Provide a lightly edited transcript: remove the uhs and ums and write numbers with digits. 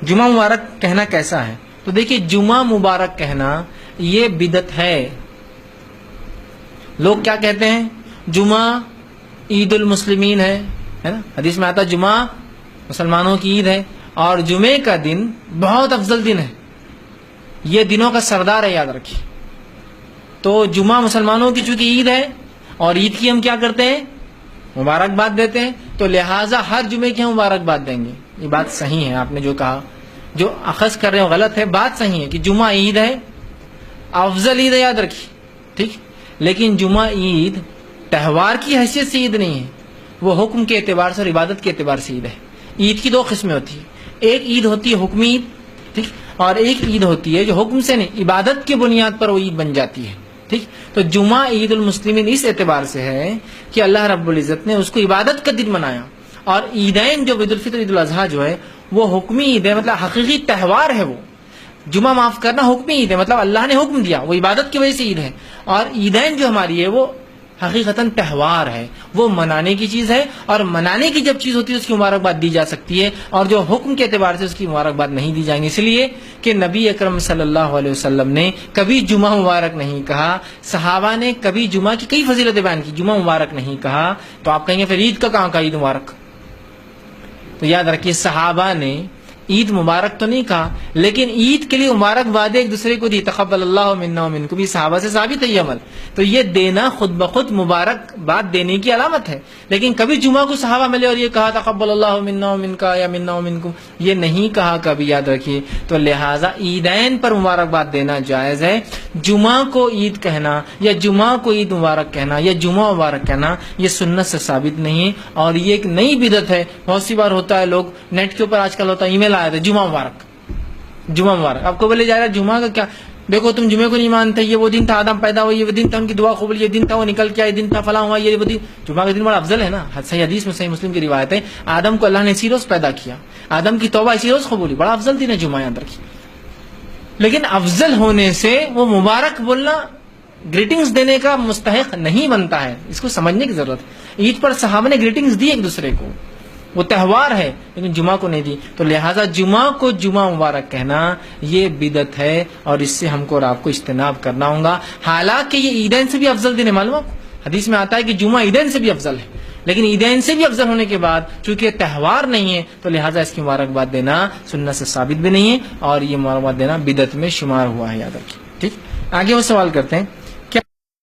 جمعہ مبارک کہنا کیسا ہے؟ تو دیکھیے جمعہ مبارک کہنا یہ بدعت ہے. لوگ کیا کہتے ہیں؟ جمعہ عید المسلمین ہے نا، حدیث میں آتا جمعہ مسلمانوں کی عید ہے، اور جمعے کا دن بہت افضل دن ہے، یہ دنوں کا سردار ہے، یاد رکھیے. تو جمعہ مسلمانوں کی چونکہ عید ہے، اور عید کی ہم کیا کرتے ہیں؟ مبارکباد دیتے ہیں، تو لہٰذا ہر جمعے کی ہم مبارکباد دیں گے. یہ بات صحیح ہے، آپ نے جو کہا، جو اخذ کر رہے ہو غلط ہے. بات صحیح ہے کہ جمعہ عید ہے، افضل عید ہے، یاد رکھیے، ٹھیک. لیکن جمعہ عید تہوار کی حیثیت سے عید نہیں ہے، وہ حکم کے اعتبار سے اور عبادت کے اعتبار سے عید ہے. عید کی دو قسمیں ہوتی ہیں، ایک عید ہوتی ہے حکمی عید، ٹھیک، اور ایک عید ہوتی ہے جو حکم سے نہیں، عبادت کی بنیاد پر وہ عید بن جاتی ہے، ٹھیک. تو جمعہ عید المسلمین اس اعتبار سے ہے کہ اللہ رب العزت نے اس کو عبادت کا دن منایا، اور عیدین جو عید الفطر عید الاضحیٰ جو ہے وہ حکمی عید ہے، مطلب حقیقی تہوار ہے. وہ جمعہ معاف کرنا حکمی عید ہے، مطلب اللہ نے حکم دیا، وہ عبادت کی وجہ سے عید ہے. اور عیدین جو ہماری ہے وہ حقیقتاً تہوار ہے، وہ منانے کی چیز ہے، اور منانے کی جب چیز ہوتی ہے اس کی مبارکباد دی جا سکتی ہے، اور جو حکم کے اعتبار سے اس کی مبارکباد نہیں دی جائیں گی. اس لیے کہ نبی اکرم صلی اللہ علیہ وسلم نے کبھی جمعہ مبارک نہیں کہا، صحابہ نے کبھی جمعہ کی کئی فضیلتیں بیان کی، جمعہ مبارک نہیں کہا. تو آپ کہیں گے پھر عید کا کہاں کہا عید مبارک؟ تو یاد رکھیے صحابہ نے عید مبارک تو نہیں کہا، لیکن عید کے لیے مبارکباد ایک دوسرے کو دی. تقبل اللہ منا ومنکم، بھی صحابہ سے ثابت ہے یہ عمل. تو یہ دینا خود بخود مبارکباد دینے کی علامت ہے، لیکن کبھی جمعہ کو صحابہ ملے اور یہ کہا تقبل اللہ منا ومنکا یا منا ومنکم، یہ نہیں کہا کبھی، یاد رکھیے. تو لہٰذا عیدین پر مبارکباد دینا جائز ہے. جمعہ کو عید کہنا یا جمعہ کو عید مبارک کہنا یا جمعہ مبارک کہنا یہ سنت سے ثابت نہیں ہے، اور یہ ایک نئی بدعت ہے. بہت سی بار ہوتا ہے، لوگ نیٹ کے اوپر آج کل ہوتا ہے ای میل آیا تھا جمعہ مبارک، جمعہ مبارک. آپ کو بولے جا رہا ہے جمعہ کا کیا؟ دیکھو تم جمعے کو نہیں مانتے، یہ وہ دن تھا آدم پیدا ہوا، یہ وہ دن تھا ان کی دعا قبول، یہ دن تھا وہ نکل کے، یہ دن تھا فلاں ہوا، یہ وہ دن. جمعہ کا دن بڑا افضل ہے نا، صحیح حدیث میں، صحیح مسلم کی روایت ہے، آدم کو اللہ نے اسی روز پیدا کیا، آدم کی توبہ اسی روز قبولی، بڑا افضل دن ہے جمعہ، یاد رکھیے. لیکن افضل ہونے سے وہ مبارک بولنا گریٹنگز دینے کا مستحق نہیں بنتا ہے، اس کو سمجھنے کی ضرورت ہے. عید پر صحابہ نے گریٹنگز دی ایک دوسرے کو، وہ تہوار ہے، لیکن جمعہ کو نہیں دی. تو لہٰذا جمعہ کو جمعہ مبارک کہنا یہ بدعت ہے، اور اس سے ہم کو اور آپ کو اجتناب کرنا ہوگا. حالانکہ یہ عیدین سے بھی افضل دن ہے، معلوم آپ کو حدیث میں آتا ہے کہ جمعہ عیدین سے بھی افضل ہے، لیکن عیدین سے بھی افضل ہونے کے بعد چونکہ تہوار نہیں ہے تو لہٰذا اس کی مبارکباد دینا سنت سے ثابت بھی نہیں ہے، اور یہ مبارکباد دینا بدعت میں شمار ہوا ہے، یاد رکھیے. ٹھیک، آگے وہ سوال کرتے ہیں